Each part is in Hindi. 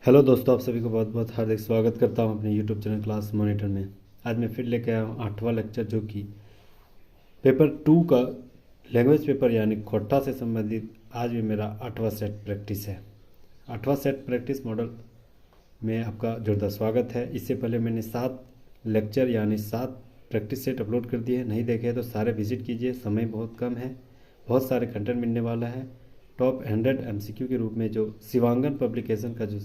हेलो दोस्तों, आप सभी को बहुत बहुत हार्दिक स्वागत करता हूं अपने यूट्यूब चैनल क्लास मॉनिटर में। आज मैं फिर लेके आया हूं 8वां लेक्चर, जो कि पेपर 2 का लैंग्वेज पेपर यानी खोटा से संबंधित। आज भी मेरा 8वां सेट प्रैक्टिस है। 8वां सेट प्रैक्टिस मॉडल में आपका जोरदार स्वागत है। इससे पहले मैंने 7 लेक्चर यानी 7 प्रैक्टिस सेट अपलोड कर दिए। नहीं देखे तो सारे विजिट कीजिए, समय बहुत कम है, बहुत सारे कंटेंट मिलने वाला है। टॉप 100 MCQ के रूप में जो शिवांगन पब्लिकेशन का जो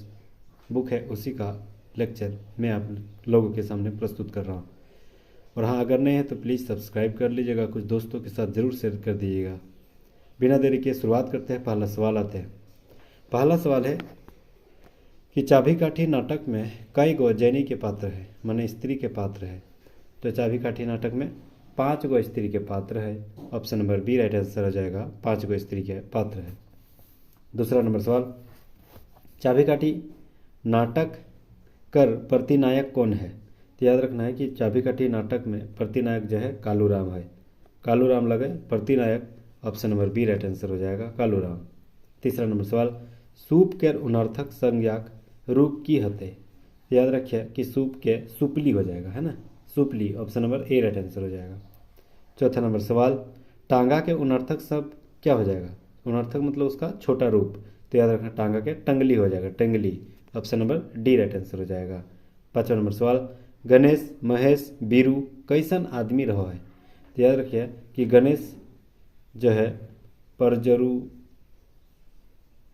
बुक है उसी का लेक्चर मैं आप लोगों के सामने प्रस्तुत कर रहा हूँ। और हाँ, अगर नहीं है तो प्लीज़ सब्सक्राइब कर लीजिएगा, कुछ दोस्तों के साथ ज़रूर शेयर कर दीजिएगा। बिना देरी के शुरुआत करते हैं। पहला सवाल आते हैं। पहला सवाल है कि चाबी काठी नाटक में कई गो जैनी के पात्र है, माने स्त्री के पात्र है। तो चाबी काठी नाटक में 5 गो स्त्री के पात्र है। Option number B right answer हो जाएगा, 5 गो स्त्री के पात्र है। दूसरा नंबर सवाल, चाबी काठी नाटक कर प्रतिनायक कौन है। तो याद रखना है कि चाबी काठी नाटक में प्रतिनायक जो है कालूराम है। कालूराम लगे प्रतिनायक, option number B right answer हो जाएगा, कालूराम। तीसरा नंबर सवाल, सूप के अनर्थक संज्ञाक रूप की हते। तो याद रखिए कि सूप के सुपली हो जाएगा, है ना, सुपली। Option number A right answer हो जाएगा। चौथा नंबर सवाल, टांगा के अनर्थक शब्द क्या हो जाएगा। अनर्थक मतलब उसका छोटा रूप। तो याद रखना टांगा के टंगली हो जाएगा, टंगली। Option number D right answer हो जाएगा। पांचवा नंबर सवाल, गणेश महेश बीरू कैसन आदमी रहो है। तो याद रखिए कि गणेश जो है परजरू,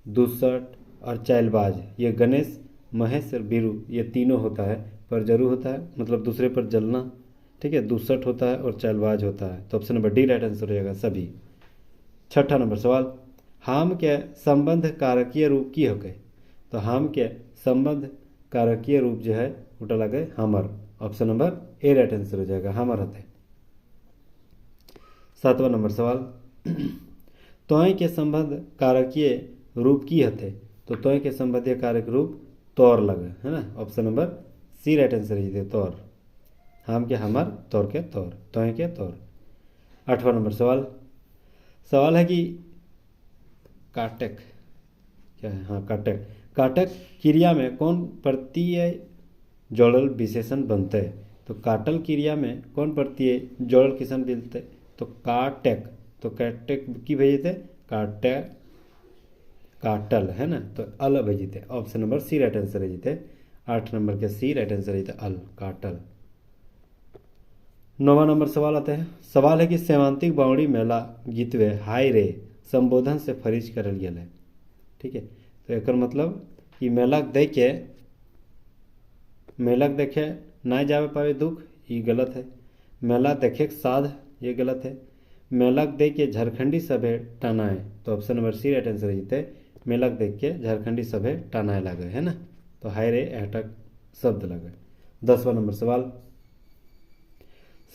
दुसट और चालबाज, ये गणेश महेश और बीरू ये तीनों होता है। परजरू होता है मतलब दूसरे पर जलना, ठीक है, दुसट होता है और चालबाज होता है। तो option number D right answer हो जाएगा सभी। छठा नंबर सवाल, हाम के संबंध कारकीय रूप की हो गए। तो हाम के संबंध कारकीय रूप जो है उठा लगे हमर। Option number A right answer हो जाएगा, हमर हते। सातवां नंबर सवाल, तोय के संबंध कारकीय रूप की हते। तो तोय के संबंधीय कारक रूप तौर लगे, है ना। Option number C right answer है, तौर। हाम के हमर, तौर के तौर, तोय के तौर। आठवां नंबर सवाल, सवाल है कि काटक क्या है। हाँ, काटक। काटक क्रिया में कौन प्रत्यय जोड़ल विशेषण बनते हैं। तो काटल क्रिया में कौन प्रत्यय जोड़ल किसन बनते। तो काटक। तो काटक की भेजते काटे काटल, है ना। तो अल भेजते। Option number C right answer है, 8 नंबर के सी राइट आंसर है अल, काटल। 9वां नंबर सवाल आता है। सवाल है कि सेमांतिक बावड़ी मेला गीतवे हाय रे संबोधन से फरीज करल गेल है। ठीक है, तो एक मतलब कि मेलक देखे ना जावे पावे दुख, ये गलत है। मेला देखे साध, ये गलत है। मेलक देख के झारखंडी सभे टानाए। तो option number C right answer जीते, मेलक देख के झारखंडी सभे टानाए लगे, है ना। तो हाय रे एटक शब्द लगे। 10वां नंबर सवाल,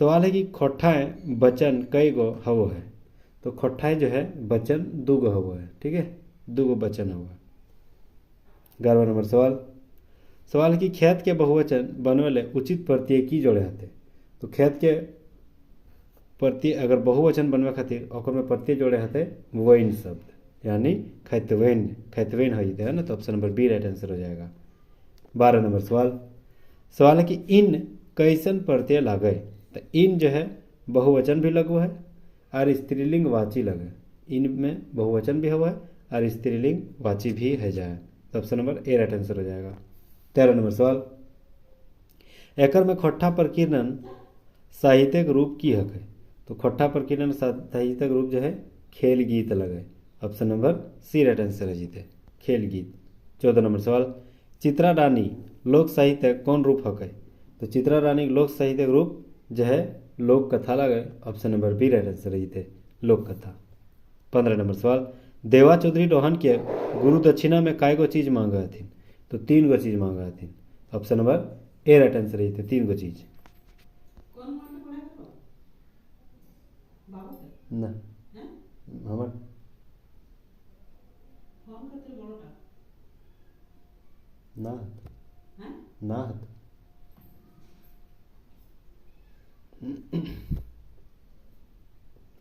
सवाल है कि खोठाए बचन कई गो हवो है। तो खोठाए जो है बचन 2 गो हवो है, ठीक है, 2 गो बचन हवो है। 11वां नंबर सवाल, सवाल है कि खेत के बहुवचन बनवेले उचित प्रत्यय की जोड़े हते। तो खेत के प्रत्यय अगर बहुवचन बनवे खातिर ओकर में प्रत्यय जोड़े हते वैन शब्द, यानी खैतवैन, खैतवैन हो जाते है ना। तो option number B right answer हो जाएगा। 12 नंबर सवाल, सवाल है कि इन कैसन प्रत्यय लागे। तो इन जो है बहुवचन भी लगो है और स्त्रीलिंग वाची लगे। इन में बहुवचन भी हुआ है और स्त्रीलिंग वाची भी है जाए। तो option number A right answer हो जाएगा। 13 नंबर सवाल, एकर में खोट्ठा प्रकीर्णन साहित्यिक रूप की हक है। तो खोट्ठा प्रकीर्णन साहित्यिक रूप जो है खेल गीत लगे। Option number C right answer है जीते, खेल गीत। 14 नंबर सवाल, चित्रा रानी लोक साहित्य कौन रूप हक है। तो चित्रा रानी लोक साहित्यिक रूप जो है लोक कथा लगे। Option number B right answer है जीते, लोक कथा। 15 नंबर सवाल, देवा चौधरी रोहन के गुरु दक्षिणा में काय गो चीज मांगा हथिन। तो 3 गो चीज मांगा हथिन। Option number A right answer है 3 गो चीज। ना हमर नाहत नाहत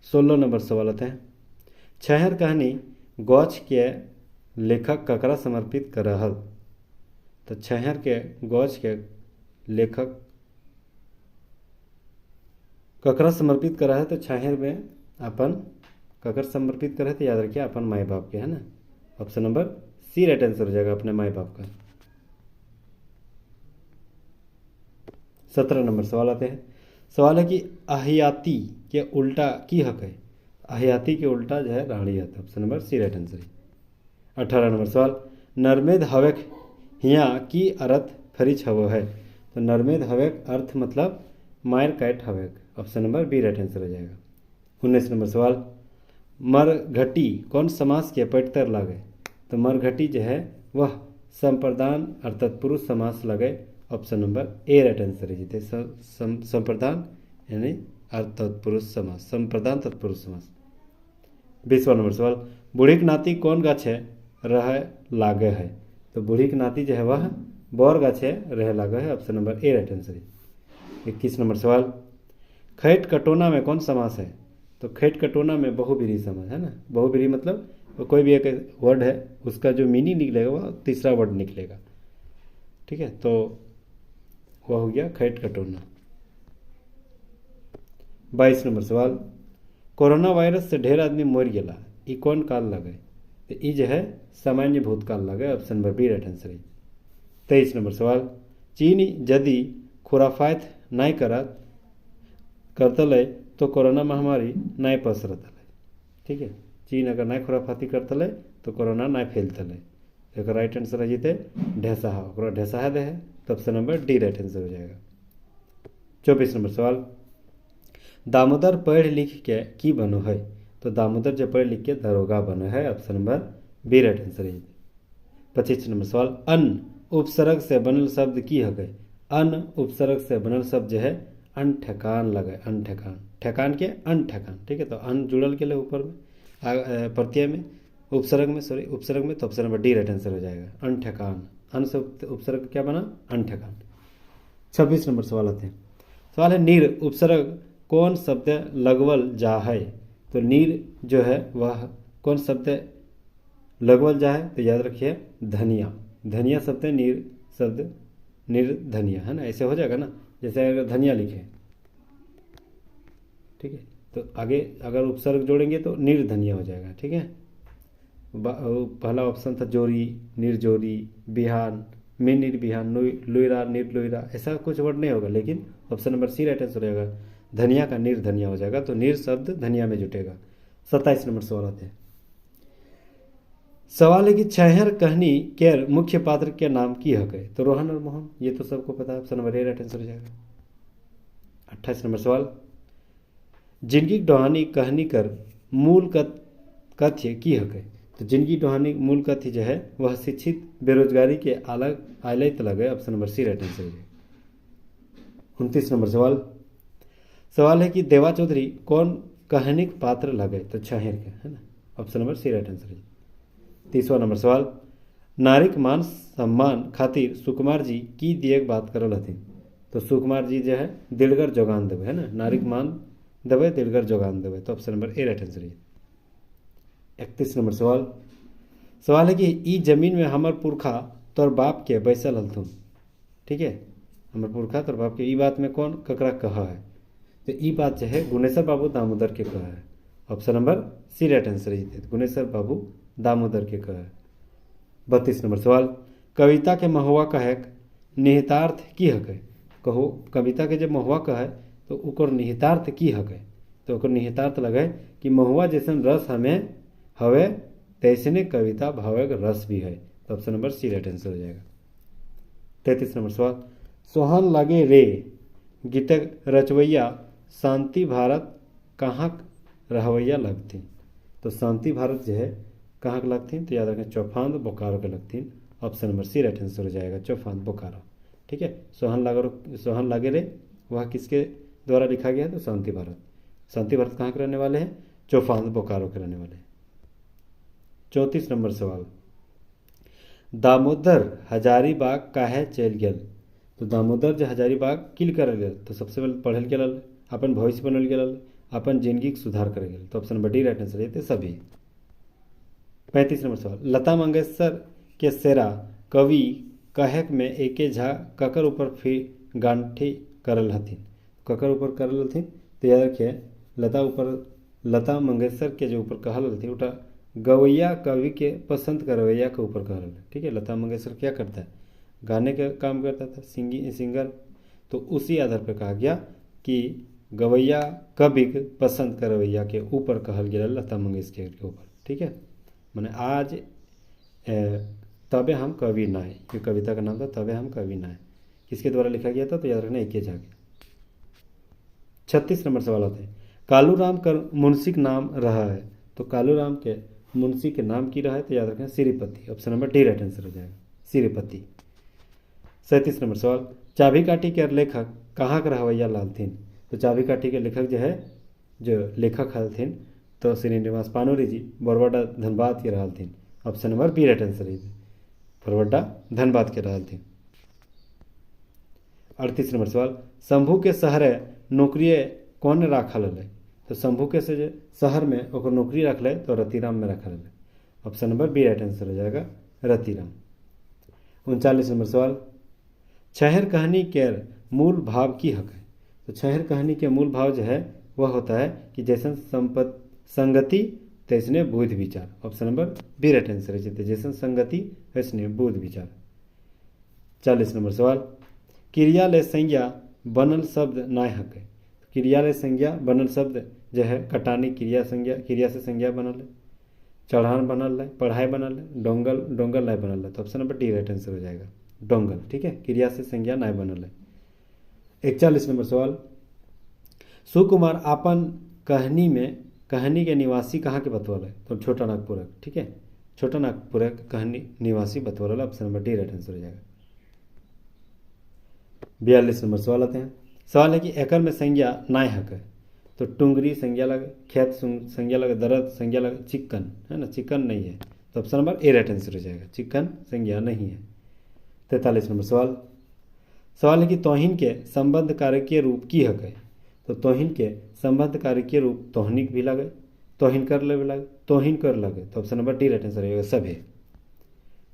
16 नंबर सवाल आता है। छहर कहानी गौछ के लेखक ककरा समर्पित कर रहल। तो छहर के गौज के लेखक ककरा समर्पित करा है, तो छहर में अपन ककर समर्पित करा है, तो याद रखिए अपन माई बाप के, है ना। Option number C right answer हो जाएगा, अपने माई बाप का। 17 नंबर सवाल आते हैं। सवाल है कि अहयाती के उल्टा की हक है। अहयाती के उल्टा जो है रानी हक। Option number C right answer है। 18 नंबर सवाल, नरमेद हवेक हिया की अर्थ फरिच हवो है। तो नरमेद हवेक अर्थ मतलब मायर कैट हवेक। Option number B right answer हो जाएगा। 19 नंबर सवाल, मरघटी कौन समास के पैटर लागे। तो मरघटी जो है वह संप्रदान अर्थात पुरुष समास लगे। Option number A right answer है जीते। संप्रदान यानी अर्थात पुरुष समास, संप्रदान तत्पुरुष समास। 20वां नंबर सवाल, बूढ़ी के नाती कौन गाछे रह लागे है। तो बूढ़ी के नाती जो है वह बोर गाछे रह लागे है। Option number A right answer है। 21 नंबर सवाल, खैट कटोना में कौन समास है। तो खैट कटोना में बहुब्रीहि समास है ना। बहुब्रीहि मतलब कोई भी एक वर्ड है उसका जो मीनिंग निकलेगा वह तीसरा वर्ड निकलेगा, ठीक है। तो वह हो गया खैट कटोना। 22 नंबर सवाल, कोरोना वायरस से ढेर आदमी मर गया, ई कौन काल लगे। तो ई जो है सामान्य भूतकाल लगे। Option number B right answer है। 23 नंबर सवाल, चीन यदि खुराफात नहीं करतले तो कोरोना महामारी नहीं पसरतले, ठीक है। चीन अगर नहीं खुराफाती करतले तो कोरोना नहीं फैलतले। एक राइट आंसर है जीते ढेसाहा, ओकरा ढेसाहा दे है। तो option number D right answer हो जाएगा। 24 नंबर सवाल, दामोदर पढ़ लिख के की बनो है। तो दामोदर जो पढ़ लिख के दरोगा बनो है। Option number B right answer है। 25 नंबर सवाल, अन उपसर्ग से बनल शब्द की है। अन उपसर्ग से बनल शब्द जो है अन ठेकान लगे। अन ठेकान, ठेकान के अन ठेकान, ठीक है। तो अन जुड़ल के लिए ऊपर में प्रत्यय में उपसर्ग में उपसर्ग में। तो option number D right answer हो जाएगा। अन ठेकान, अन से उपसर्ग क्या बना अन ठेकान। 26 नंबर सवाल आते हैं। सवाल है, नीर उपसर्ग कौन शब्द लगवल जा है। तो नीर जो है वह कौन शब्द लगवल जा है। तो याद रखिए धनिया। धनिया शब्द है नीर शब्द, निर्धनिया है ना। ऐसे हो जाएगा ना, जैसे अगर धनिया लिखे, ठीक है। तो आगे अगर उपसर्ग जोड़ेंगे तो निर्धनिया हो जाएगा, ठीक है। पहला ऑप्शन था जोरी, निर्जोरी, बिहान, में निर्बिहान, लुईरा, निर्लुईरा, ऐसा कुछ वर्ड नहीं होगा। लेकिन option number C right answer हो जाएगा। धनिया का निर्धनिया हो जाएगा। तो निर शब्द धनिया में जुटेगा। 27 नंबर सवाल आते हैं। सवाल है कि छहर कहनी के मुख्य पात्र के नाम की हक है। तो रोहन और मोहन, ये तो सबको पता है। Option number A right answer हो जाएगा। 28 नंबर सवाल, जिंदगी डोहानी कहनी कर मूल कथ्य की हक है। तो जिंदगी डोहानी मूल कथ्य जो है वह शिक्षित बेरोजगारी के अलग आयलत लगे। Option number C right answer है। 29 नंबर सवाल, सवाल है कि देवा चौधरी कौन कहानिक पात्र लगे। तो छहर के, है ना। Option number C right answer है। 30वां नंबर सवाल, नारिक मान सम्मान खातिर सुकुमार जी की दिएक बात करल हथिन। तो सुकुमार जी जो है दिलगर जोगान देवे, है ना। नारिक मान देवे, दिलगर जोगान देवे। तो option number A right answer है। 31 नंबर सवाल, सवाल है कि ई जमीन में हमर पुरखा तोर बाप के बैसल हलथुन, ठीक है। हमर पुरखा तोर बाप के, ई बात में कौन ककरा कहा है। तो ई बात जो है गुणेश्वर बाबू दामोदर के कहा है। Option number C right answer है। गुणेश्वर बाबू दामोदर के कहा है। 32 नंबर सवाल, कविता के महुआ कहे निहितार्थ की हक है। कहो कविता के जब महुआ कहे तो ओकर निहितार्थ की हक है। तो ओकर निहितार्थ लगे कि महुआ जैसन रस हमें हवे तैसने कविता भावक रस भी है। तो option number C right answer हो जाएगा। 33 नंबर सवाल, सोहन लगे रे गीतक रचवैया शांति भारत कहाँ रहवैया लगती। तो शांति भारत जो है कहाँ के लगथिन। तो याद रखें चौफान बोकारो के लगथिन। Option number C right answer हो जाएगा, चौफान बोकारो, ठीक है। सोहन लागे रे वह किसके द्वारा लिखा गया है। तो शांति भारत। शांति भारत कहाँ के रहने वाले हैं। चौफान बोकारो के रहने वाले हैं। 34 नंबर सवाल, दामोदर हजारीबाग काहे चल गेल। तो दामोदर जो हजारीबाग किल कर गेल। तो सबसे पहले पढ़ल गेल, अपन भविष्य बनल गेल, अपन जिंदगी के सुधार कर गेल। तो option number D right answer है सभी। 35 नंबर सवाल, लता मंगेशकर के सेरा कवि कहेक में एके झा ककर ऊपर फिर गांठी करल हथिन, ककर ऊपर करल हथिन तो याद रखिए लता मंगेशकर के जो ऊपर कहल हथिन उटा गवैया कवि के पसंद करवैया के ऊपर कहल। ठीक है, लता मंगेशकर क्या करता है, गाने का काम करता था, सिंगर, तो उसी आधार पर कहा गया कि गवैया कवि के पसंद करवैया के ऊपर कहल गया लता मंगेशकर के ऊपर। ठीक है, मैंने आज तबे हम कवि नाय, ये कविता का नाम था तबे हम कवि नाय, किसके द्वारा लिखा गया था, तो याद रखना एके झा। 36 नंबर सवाल आता है, कालू राम का मुंशी का नाम रहा है, तो कालू राम के मुंशी के नाम की रहा है, तो याद रखें Shripati. Option number D right answer हो जाएगा, श्रीपति। 37 नंबर सवाल, चाबी काठी के लेखक कहाँ का रहवैया लाल थिन, तो चाबी काठी के लेखक जो लेखक हलथिन तो श्रीनिवास पानोरी जी बरवाडा धनबाद के रहल थिन। Option number B right answer है, बरवाडा धनबाद के रहल थिन। 38 नंबर सवाल, शंभू के शहर नौकरी कौन राखल है, तो शंभू के से शहर में ओकर नौकरी रखल तो रतिराम में रखल है। Option number B right answer हो जाएगा, रतिराम। 39 नंबर सवाल, छहर कहानी के मूल भाव की हक है, तो छहर कहानी के मूल भाव जो है वह होता है कि जैसन संगति तैसने बुध विचार। Option number B right answer है, जैसन संगति वैसने बुध विचार। 40 नंबर सवाल, क्रियालय संज्ञा बनल शब्द नाय हक है, क्रियालय संज्ञा बनल शब्द जो है कटानी क्रिया से संज्ञा बनल है, चढ़ान बनल है, पढ़ाई बनल है, डोंगल नाय बनल है, तो option number D right answer हो जाएगा, डोंगल। ठीक है, क्रिया से संज्ञा नाय बनल है। 41 नंबर सवाल, सुकुमार आपन कहानी के निवासी कहाँ के बतवल है, तो छोटा नागपुर। ठीक है, छोटा नागपुर कहानी निवासी बतवल है, option number D right answer हो जाएगा। 42 नंबर सवाल आते हैं, सवाल है कि एकड़ में संज्ञा नाय हक है, तो टुंगरी संज्ञा लगे, खेत संज्ञा लगे, दर्द संज्ञा लगे, चिकन है ना, चिकन नहीं है, तो option number A right answer हो जाएगा, चिकन संज्ञा नहीं है। 43 नंबर सवाल है कि तोहिन के संबंध कारकीय रूप की हक है, तो तोहिन के संबंध कारकीय रूप तोहनिक भी लगे, तोहिन कर लगे, तो option number D right answer रहेगा, सब है।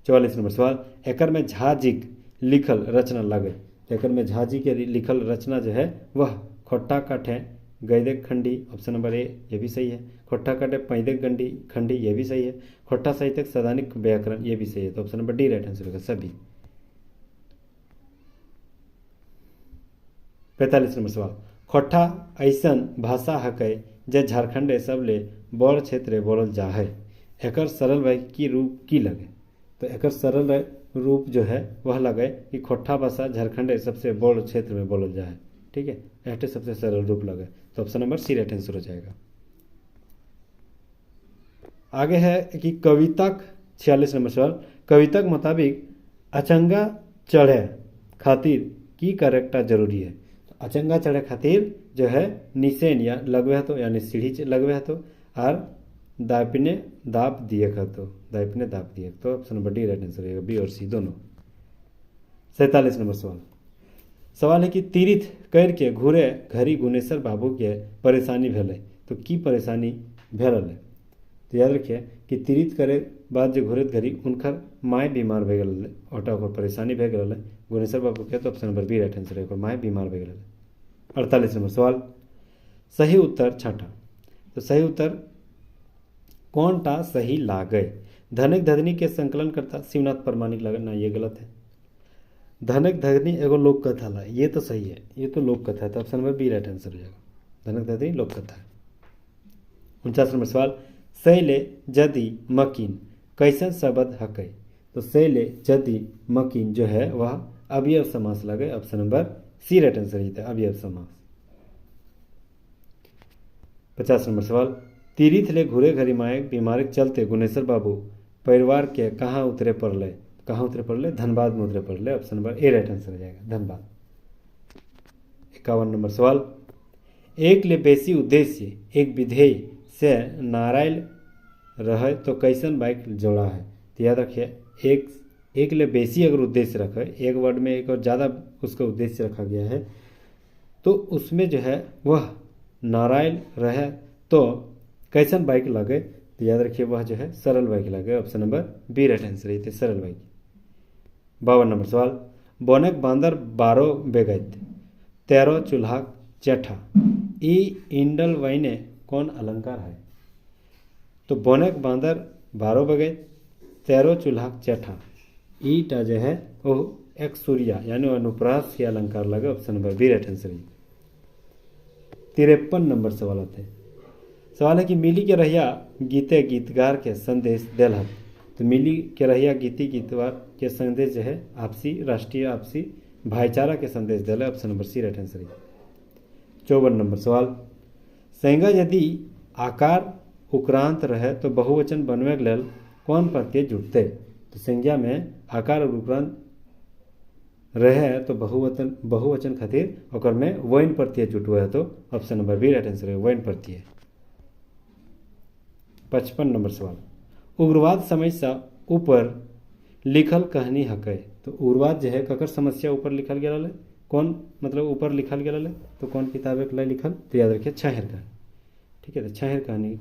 44 नंबर सवाल, एकड़ में झाजिक लिखल रचना लगे, एकड़ में झाजी के लिखल रचना जो है वह खोट्टा काठे गैदे खंडी, ऑप्शन नंबर ए ये भी सही है, खोट्टा काटे पैदे खंडी ये भी सही है, खोट्टा साहित्यक सदानिक व्याकरण ये भी सही है, तो option number D right answer होगा, सभी। 45 नंबर सवाल, खोट्टा ऐसन भाषा हकै जे झारखंड सबले बड़ क्षेत्र बोलल जा है, एकर सरल वाक्य रूप की लगे, तो एकर सरल रूप जो है वह लगे कि खोट्टा भाषा झारखंड सबसे बड़ क्षेत्र में बोलल जा है। ठीक है, ऐसे सबसे सरल रूप लगे, तो option number C right answer हो जाएगा। आगे है कि कवितक 46 नंबर सवाल, कवितक मुताबिक अचंगा चढ़े खातिर की करेक्टा जरूरी है, तो अचंगा चढ़े खातिर जो है निशेन या लगवे है तो यानी सीढ़ी लगवे है तो और दापिने दाप दिए तो option number D right answer रहेगा, बी और सी दोनों। 47 नंबर सवाल है कि तीर्थ कर के घूरे घरी गुनेश्वर बाबू के परेशानी भेल, तो की परेशानी भेल है, तो याद रखिए कि तीर्थ करे बाद जो घूरत घरी उनकर माय बीमार भे गल ओटा ओकर परेशानी भे गल गुनेश्वर बाबू के, तो option number B right answer है, माय बीमार भे गल। 48 नंबर सवाल, सही उत्तर छठा, तो सही उत्तर कौन टा सही लागे, धनक धनी के संकलन करता शिवनाथ प्रमाणिक लगे ना, ये गलत है, धनक धनी एगो लोक कथा ला, ये तो सही है, ये तो लोक कथा है, तो option number B right answer हो जाएगा, धनक धनी लोक कथा है। 49 नंबर सवाल, शैले जदि मकीन कैसन शब्द हकै, तो शैले जदि मकीन जो है वह अवयव समास लगे, option number C right answer है, अवयव समास। 50 नंबर सवाल, तीर्थ ले घूरे घरी मायक बीमारी चलते गुनेश्वर बाबू परिवार के कहाँ उतरे पड़ले, धनबाद में उतरे पड़ले, option number A right answer हो जाएगा, धनबाद। 51 नंबर सवाल, एक ले बेसी उद्देश्य एक विधेय से नारायल रहे तो कैसन बाइक जोड़ा है, तो याद रखिए एक ले बेसी अगर उद्देश्य रखे, एक वर्ड में एक और ज़्यादा उसका उद्देश्य रखा गया है, तो उसमें जो है वह नारायल रहे तो कैसन बाइक लगे, तो याद रखिए वह जो है सरल बाइक लगे, option number B right answer है, सरल बाइक। 52 नंबर सवाल, बोनक बांदर 12 बेगैत 13 चूल्हा चेठा ई इंडल वैने कौन अलंकार है? तो बोनक बांदर 12 बेगैत 13 चूल्हा चेठा ईटा जो है वो एक सूर्या यानी अनुप्रास के अलंकार लगे। Option number B right answer है। 53 नंबर सवाल आते हैं। सवाल है कि मिली के रहिया गीते गीतगार के संदेश देलहत। तो मिली के रहिया गीती गीतवार के संदेश जो है आपसी राष्ट्रीय आपसी भाईचारा के संदेश दिला। Option number C right answer है। 54 नंबर सवाल, संज्ञा यदि आकार उक्रांत रहे तो बहुवचन बनवे के लेल कौन प्रत्यय जुटते? तो संज्ञा में आकार और उक्रांत रहे तो बहुवचन खातिर ओकर में वैन प्रत्यय जुटवे है। तो option number B right answer है, वैन प्रत्यय। 55 नंबर सवाल, उग्रवाद समस्या ऊपर लिखल कहानी हकै। तो उग्रवाद जो है ककर समस्या ऊपर लिखल गया है, कौन मतलब ऊपर लिखल गया है तो कौन किताब के लिए लिखल? तो याद रखिए छाहर कहानी। ठीक है, तो छाहर कहानी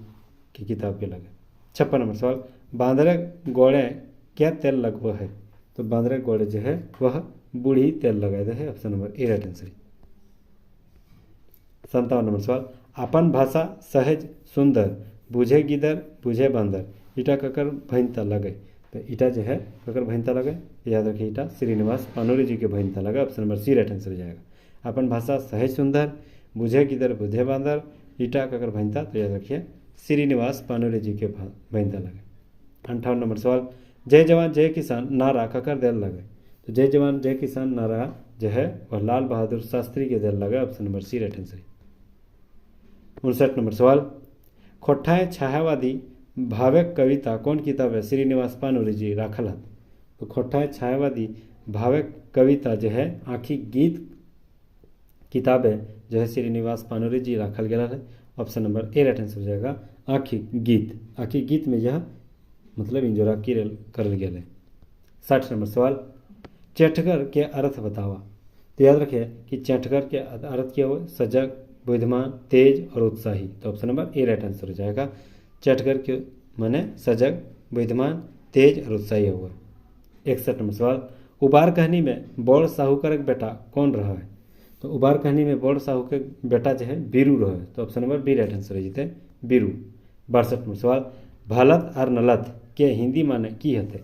की किताब के लगे। 56 नंबर सवाल, बांदरे गोड़े क्या तेल लगवा है? तो बांदरे गोड़े जो है वह बूढ़ी तेल लगाए है। Option number A right answer. 57 number सवाल, अपन भाषा सहज सुंदर बुझे गिदर बुझे बांदर ईटा ककर भैंता लगे। तो ईटा जो है ककर भैंता लगे, याद रखिए ईटा श्रीनिवास पानोरी जी के भैंता लगे। Option number C right answer जाएगा। अपन भाषा सहज सुंदर बुझे गिदर बुझे बांदर ईटा ककर भैंता, तो याद रखिए श्रीनिवास पानोरी जी के भैंता लगे। 58 नंबर सवाल, जय जवान जय किसान नारा ककर देल लगे। तो जय जवान जय किसान नारा जो है वह लाल बहादुर शास्त्री के देल लगे। Option number C right answer. 59 नंबर सवाल, खोठाए छायावादी भावक कविता कौन किताब है? श्रीनिवास पानोरी जी राखल है। तो खोठाए छायावादी भावक कविता जो है आखी गीत किताब है जो है श्रीनिवास पानोरी जी राखल गया है। Option number A right answer हो जाएगा, आखी गीत। आखी गीत में यह मतलब इंजोरा करल गया है। 60 नंबर सवाल, चेठगर के अर्थ बतावा। तो याद रखिए कि चेठगर के अर्थ क्या हुआ? सजग बुद्धिमान तेज और उत्साही। तो option number A right answer हो जाएगा। चेठगर के माने सजग बुद्धिमान तेज और उत्साही हुआ। 61 नंबर सवाल, उबार कहानी में बड़ साहूकर के बेटा कौन रहा है? तो उबार कहानी में बड़ साहू के बेटा जो है बीरू रहा है। तो option number B right answer है जीते बीरू। 62 नंबर सवाल, भारत और नलत के हिंदी माने की होते?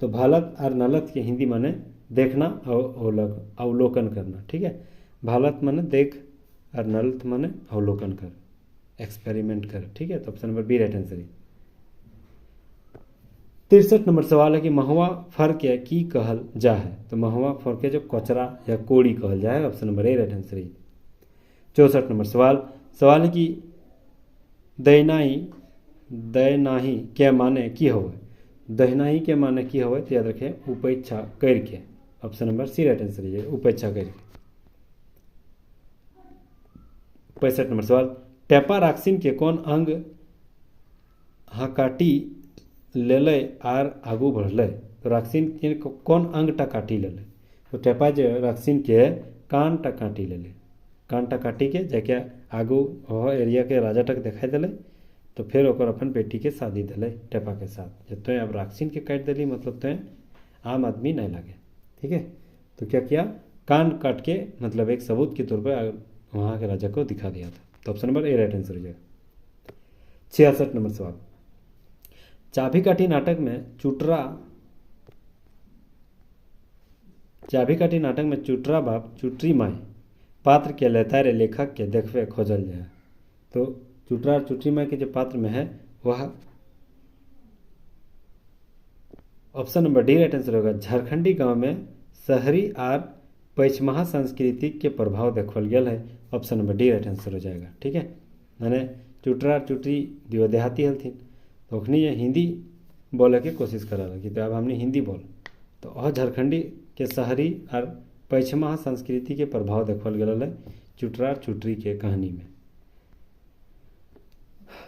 तो भारत और नलत के हिंदी माने देखना और अवलोकन करना। ठीक है, भारत माने देख और नलत माने अवलोकन कर, एक्सपेरिमेंट कर। ठीक है, तो option number B right answer है। 63 नंबर सवाल है कि महुआ फर के की कहल जा है? तो महुआ फर के जो कचरा या कोड़ी कहल जाए। Option number A right answer है। 64 नंबर सवाल है कि दैनाही के माने की हो? दहनाही के माने की हो? तो याद रखें उपेक्षा करके। Option number C right answer है, उपेक्षा करके। 65 नंबर सवाल, टेपा राक्सिन के कौन अंग हकाटी लेले आर आगू बढ़ले? तो राक्सिन के कौन अंग टा काटी लेले? तो टेपा जो राक्सिन के कान टा काटी लेले, कान टा काटी के जाके आगू एरिया के राजा तक दिखाई दिले। तो फिर ओकर अपन बेटी के शादी दिले टेपा के साथ। जब तो अब राक्सिन के काट दिली मतलब तो आम आदमी नहीं लगे। ठीक है, तो क्या किया? कान काट के मतलब एक सबूत के तौर पर वहाँ के राजा को दिखा दिया था। तो option number A right answer हो जाएगा। 66 नंबर सवाल, चाबीकाठी नाटक में चुटरा बाप चुटरी माई पात्र के लेतारे लेखक के देखवे खोजल जाए। तो चुटरा और चुटरी माई के जो पात्र में है वह option number D right answer होगा। झारखंडी गांव में शहरी और पश्चिमा संस्कृति के प्रभाव देखल गया है। Option number D right answer हो जाएगा। ठीक है, मैंने चुटरा और चुटरी दियो देहाती हलथिन तो अखनी ये हिंदी बोले के कोशिश करा कि तो अब हमने हिंदी बोल तो और झारखंडी के शहरी और पश्चिमा संस्कृति के प्रभाव देखल गया है चुटरा और चुटरी के कहानी में।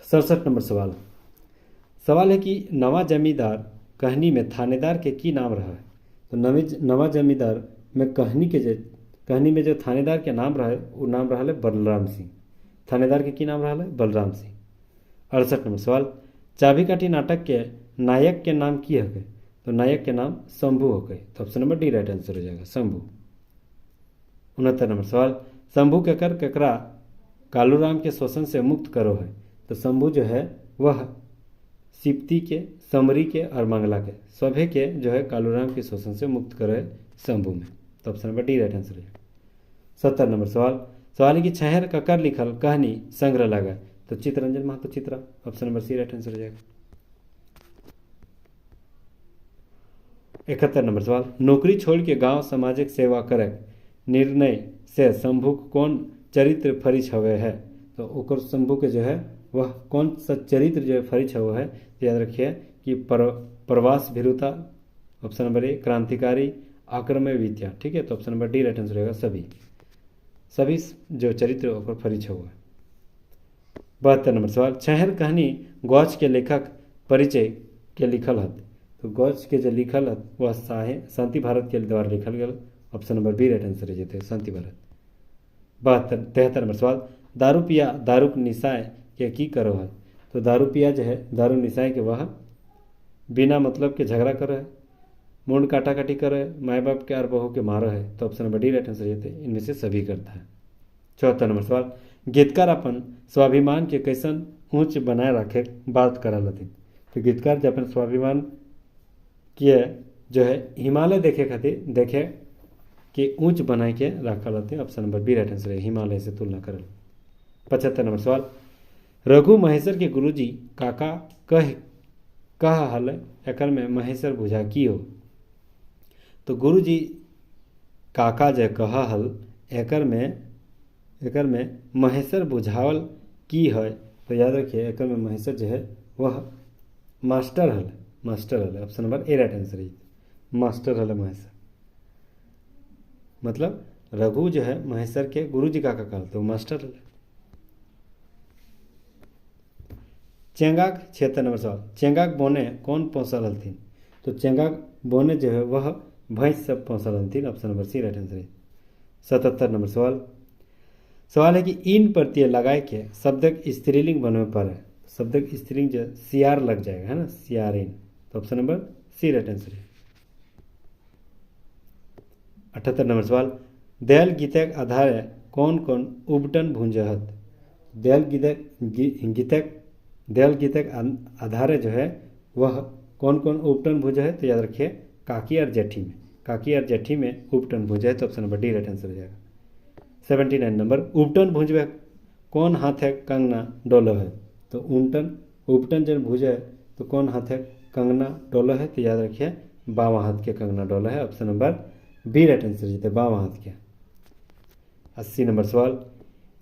67 नंबर सवाल है कि नवा जमींदार कहानी में थानेदार के की नाम रहा है? तो नवा जमींदार में कहानी में जो थानेदार के नाम रहा है वो नाम रहा है बलराम सिंह। थानेदार के की नाम रहा है? बलराम सिंह। 68 नंबर सवाल, चाबीकाठी नाटक के नायक के नाम की है? तो नायक के नाम शंभू हो गए। तो option number D right answer हो जाएगा, शंभू। 69 नंबर सवाल, शंभू केकर केकरा कालूराम के शोषण से मुक्त करो है। तो शंभू जो है वह सिप्ती के, समरी के और मंगला के सभी के जो है कालूराम के शोषण से मुक्त करो है शंभू में। तो option number D right answer है। 70 नंबर सवाल है कि छहर ककर लिखल कहानी संग्रह लगा। तो Chittaranjan Mahato Chitra, option number C right answer हो जाएगा। 71 नंबर सवाल, नौकरी छोड़ के गांव सामाजिक सेवा करे निर्णय से शंभू कौन चरित्र फरिच हुए है। तो ओकर शंभू के जो है वह कौन सा चरित्र जो है फरिच हुआ है। तो याद रखिए कि प्रवास भीरुता, ऑप्शन नंबर ए क्रांतिकारी, आक्रमय विद्या। ठीक है, तो option number D right answer रहेगा, सभी जो चरित्र ओकर फरिच हुआ है। 72 नंबर सवाल, छहर कहानी गौच के लेखक परिचय के लिखल हत। तो गौच के जो लिखल हत वह शांति भारत के द्वारा लिखल गया। Option number B right answer है जेते शांति भारत। 73 नंबर सवाल, दारू पिया दारूक निशाय के की करो है। तो दारू पिया जो है दारू निशाय के वह बिना मतलब के झगड़ा करे है, मुंड काटाकाटी करे है, माए बाप के और बहू के मारो है। तो option number D right answer जेते इनमें से सभी करता है। 74 नंबर सवाल, गीतकार अपन स्वाभिमान के कैसन ऊंच बनाए रखे बात करल हथिन। तो गीतकार जो अपन स्वाभिमान के जो है हिमालय देखे खातिर देखे कि ऊंच बनाए के रखल हथिन। Option number B right answer है, हिमालय से तुलना करल। 75 नंबर सवाल, रघु महेश्वर के गुरुजी काका कह हल एकर में महेश्वर बुझा की हो। तो गुरुजी काका जे कह हल एकर में महेश्वर बुझावल की है। तो याद रखिए एकर में महेश्वर जो है वह मास्टर हल। Option number A right answer है, मास्टर हल महेश्वर। मतलब रघु जो है महेश्वर के गुरुजी काका कहल तो मास्टर हल। चेंगाक 76 नंबर सवाल, चेंगाक बोने कौन पहुँचल हलथिन। तो चेंगाक बोने जो है वह भैंस सब पहुँचल हलथिन। Option number C right answer है। 77 नंबर सवाल है कि इन प्रत्यय लगाए के शब्दक स्त्रीलिंग बनवे पर है। शब्दक स्त्रीलिंग जो सियार लग जाएगा है ना, सियारिन। तो option number C right answer है। 78 नंबर सवाल, दयाल गीतक आधार कौन कौन उबटन भूंजहत। दयाल गीतक आधार जो है वह कौन कौन उपटन भुज है। तो याद रखिए काकी और जेठी में उपटन भुज है। तो option number D right answer हो जाएगा। 79 नंबर, उपटन भुजवे कौन हाथ है कंगना डोलो है। तो उपटन जब भुज है तो कौन हाथ है कंगना डोलो है। तो याद रखिए बावा हाथ के कंगना डोलो है। Option number B right answer जीते बावा हाथ के। 80 नंबर सवाल,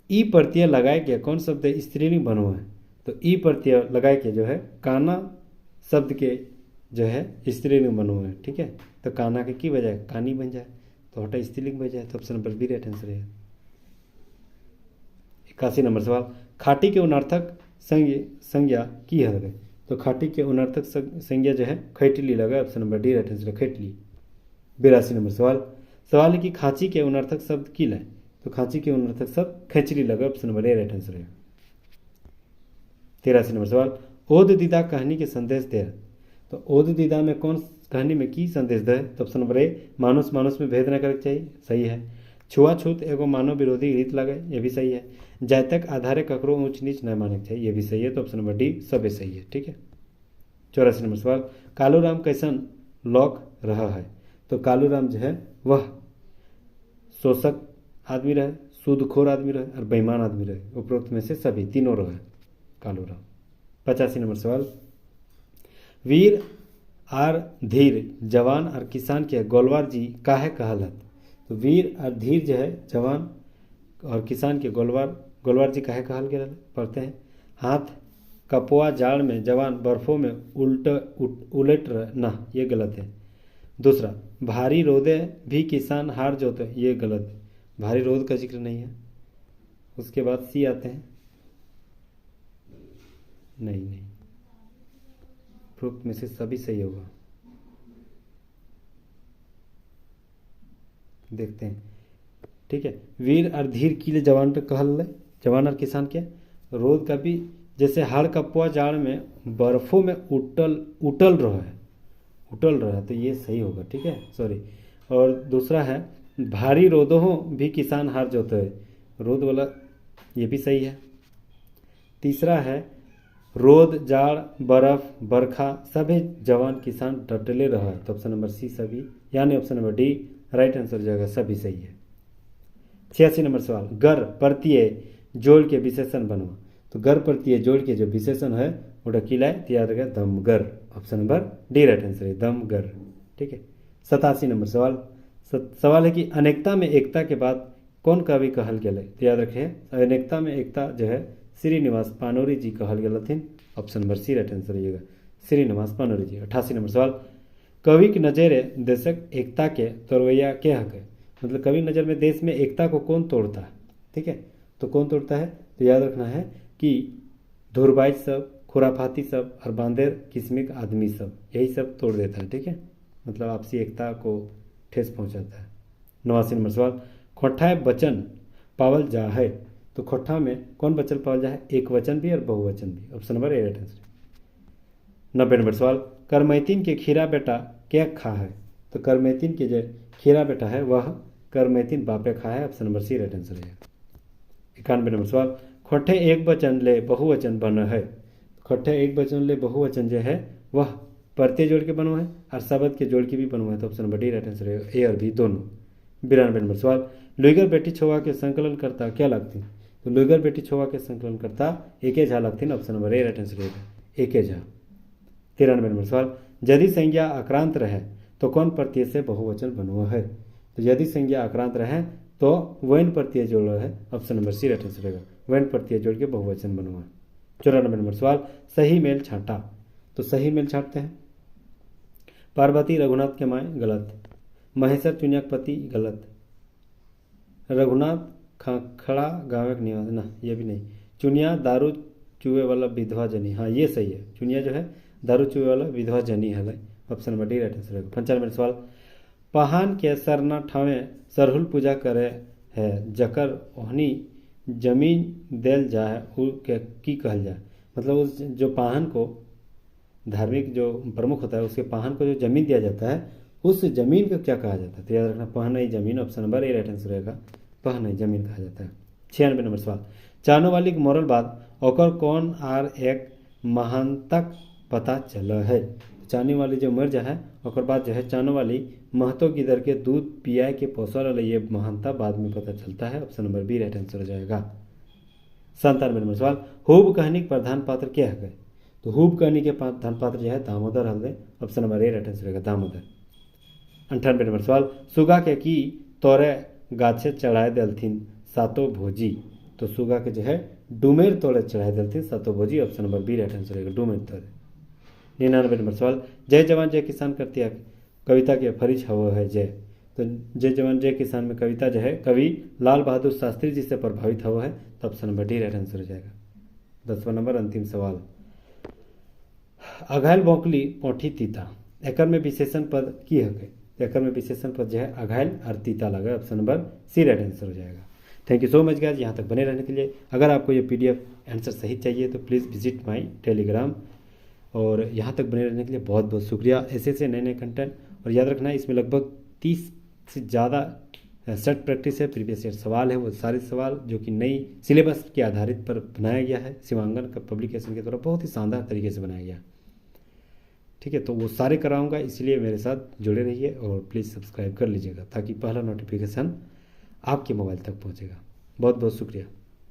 ई प्रत्यय लगाए के कौन शब्द स्त्रीलिंग बनो है। तो ई प्रत्यय लगाए के जो है काना शब्द के जो है स्त्रीलिंग बनो है। ठीक है, तो काना के की बजाय कानी बन जाए तो हटा स्त्रीलिंग बन जाए। तो option number B right answer है। 81 नंबर सवाल, खाटी के उनर्थक संज्ञा की है। तो खाटी के उनर्थक संज्ञा जो है खैटली लगा। Option number D right answer है, खैटली। 82 नंबर सवाल है कि खांची के उनर्थक शब्द की लाए। तो खांची के उनर्थक शब्द खैचली लगा। Option number A right answer है। 83 नंबर सवाल, ओद दीदा कहानी के संदेश दे। तो ओद दीदा में कौन कहानी में की संदेश दे। तो ऑप्शन नंबर ए मानुष में भेद न करे चाहिए, सही है। छुआछूत एगो मानव विरोधी रीत लगे, ये भी सही है। जायतक आधारे ककरो ऊंच नीच न माने चाहिए, ये भी सही है। तो ऑप्शन नंबर डी सबे सही है। ठीक है। 84 नंबर सवाल, कालूराम कैसन लौक रहा है। तो कालूराम जो है वह शोषक आदमी रहे, सूदखोर आदमी रहे और बेईमान आदमी रहे। उपरोक्त में से सभी तीनों रहे कालूराम। 85 नंबर सवाल, वीर आर धीर जवान और किसान के गोलवार जी काहे कहलत। तो वीर और धीर जो है जवान और किसान के गोलवार जी काहे कहल गया। पढ़ते हैं, हाथ कपुआ जाड़ में जवान बर्फों में उलट ना, ये गलत है। दूसरा, भारी रोदे भी किसान हार जोते, ये गलत है। भारी रोद का जिक्र नहीं है। उसके बाद सी आते हैं, नहीं प्रूफ में से सभी सही होगा। देखते हैं। ठीक है, वीर और धीर किले जवान पे कहल, जवान और किसान के रोद का भी जैसे हाड़ कपुआ जाड़ में बर्फों में उटल रहो है, उटल रहा है, तो ये सही होगा, ठीक है, सॉरी। और दूसरा है भारी रोदों भी किसान हार जोते, रोद वाला ये भी सही है। तीसरा है रोद जाड़ बर्फ बरखा सभी जवान किसान डटले रहा, तो ऑप्शन नंबर सी सभी, यानी option number D right answer हो जाएगा, सभी सही है। 86 नंबर सवाल, गर प्रत्यय जोड़ के विशेषण बनवा, तो गर प्रत्यय जोड़ के जो विशेषण है वो डकीला है, तो याद रखेगा दमगर, option number D right answer है, दमगर, ठीक है। 87 नंबर सवाल, सवाल है कि अनेकता में एकता के बाद कौन कवि कहल गए, तो याद रखे अनेकता में एकता जो है श्रीनिवास पानोरी जी कहल गए, option number C right answer रहिएगा, श्रीनिवास पानोरी जी। 88 नंबर सवाल, कवि की नज़र देशक एकता के तोड़वैया के हक है, मतलब कवि नज़र में देश में एकता को कौन तोड़ता है, ठीक है, तो कौन तोड़ता है, तो याद रखना है कि धुरबाज सब, खुराफाती सब और बांदेर किस्मिक आदमी सब, यही सब तोड़ देता है, ठीक है, मतलब आपसी एकता को ठेस पहुंचाता है। 89 नंबर सवाल, खोठाए वचन पावल जा है, तो खोठा में कौन वचन पावल जा है, एक वचन भी और बहुवचन भी, option number A right answer. 90 number सवाल, करमैतीन के खीरा बेटा क्या खा है, तो करमैतीन के जो खीरा बेटा है वह करमैतीन बापे खा है, option number C right answer है। 91 नंबर सवाल, खोठे एक वचन ले बहुवचन बन है, खोठे एक वचन ले बहुवचन जो है वह प्रत्यय जोड़ के बनो है और शब्द के जोड़ के भी बनो है, तो option number D right answer है, ए और बी दोनों। 92 नंबर सवाल, लुइगर बेटी छोवा के संकलन करता क्या लगती, तो लुइगर बेटी छोवा के संकलन करता एके झा लगती, option number A right answer है, एके झा। 93 नंबर सवाल, यदि संज्ञा आक्रांत रहे तो कौन प्रत्यय से बहुवचन बनो है, तो यदि संज्ञा आक्रांत रहे तो वैन प्रत्यय जोड़ है, option number C right answer रहेगा, वैन प्रत्यय जोड़ के बहुवचन बनो है। 94 नंबर सवाल, सही मेल छाटा, तो सही मेल छाटते हैं पार्वती रघुनाथ के माए गलत, महेश्वर चुनियाक पति गलत, रघुनाथ खाखड़ा गाँव के निवास ना ये भी नहीं, चुनिया दारू चुए वाला विधवा जनी, हाँ ये सही है, चुनिया जो है दारू चुए वाला विधवा जनी है, option number D right answer रहेगा। 95 नंबर सवाल, पहान के सरना ठावे सरहुल पूजा करे है जकर ओहनी जमीन देल जाए उ के की कहल जाए, मतलब उस जो पाहन को धार्मिक जो प्रमुख होता है उसके पाहन को जो जमीन दिया जाता है उस जमीन को क्या कहा जाता है, तो याद रखना पहनई जमीन, option number A right answer रहेगा, पहनई जमीन कहा जाता है। 96 नंबर सवाल, चानो वाली के मरल बाद ओकर कौन आर एक महानतक पता चल है, चाने वाली जो मर जा है और बाद जो है चानो वाली महतो गिदर के दूध पिया के पोसल ये महानता बाद में पता चलता है, option number B right answer हो जाएगा। 97 नंबर सवाल, हुब कहानी के प्रधान पात्र क्या है, तो हुब कहानी के प्रधान पात्र जो है दामोदर हल्दे, option number A right answer रहेगा दामोदर। 98 नंबर सवाल, सुगा के की तोरे गाछे चढ़ाए दलथिन सातो भोजी, तो सुगा के जो है डुमेर तोड़े चढ़ाए दलथिन सातो भोजी, option number B right answer रहेगा डुमेर तोड़े। 99 नंबर सवाल, जय जवान जय किसान करती है कविता के फरिज हवो है जय, तो जय जवान जय किसान में कविता जो है कवि लाल बहादुर शास्त्री जी से प्रभावित हुआ है, तो option number D right answer हो जाएगा। 10वां नंबर अंतिम सवाल, अघायल बौकली पोठी तीता एकर में विशेषण पद की है, एकर में विशेषण पद जो है अघायल और तीता लगा, option number C right answer हो जाएगा। Thank you so much guys यहाँ तक बने रहने के लिए। अगर आपको ये पीडीएफ आंसर सही चाहिए तो प्लीज़ विजिट माई टेलीग्राम, और यहाँ तक बने रहने के लिए बहुत बहुत शुक्रिया। ऐसे नए नए कंटेंट, और याद रखना है इसमें लगभग 30 से ज़्यादा सेट प्रैक्टिस है, प्रीवियस ईयर सवाल है, वो सारे सवाल जो कि नई सिलेबस के आधारित पर बनाया गया है शिवांगन का पब्लिकेशन के द्वारा, बहुत ही शानदार तरीके से बनाया गया, ठीक है, तो वो सारे कराऊंगा, इसलिए मेरे साथ जुड़े रहिए और प्लीज़ सब्सक्राइब कर लीजिएगा ताकि पहला नोटिफिकेशन आपके मोबाइल तक पहुंचेगा। बहुत बहुत शुक्रिया।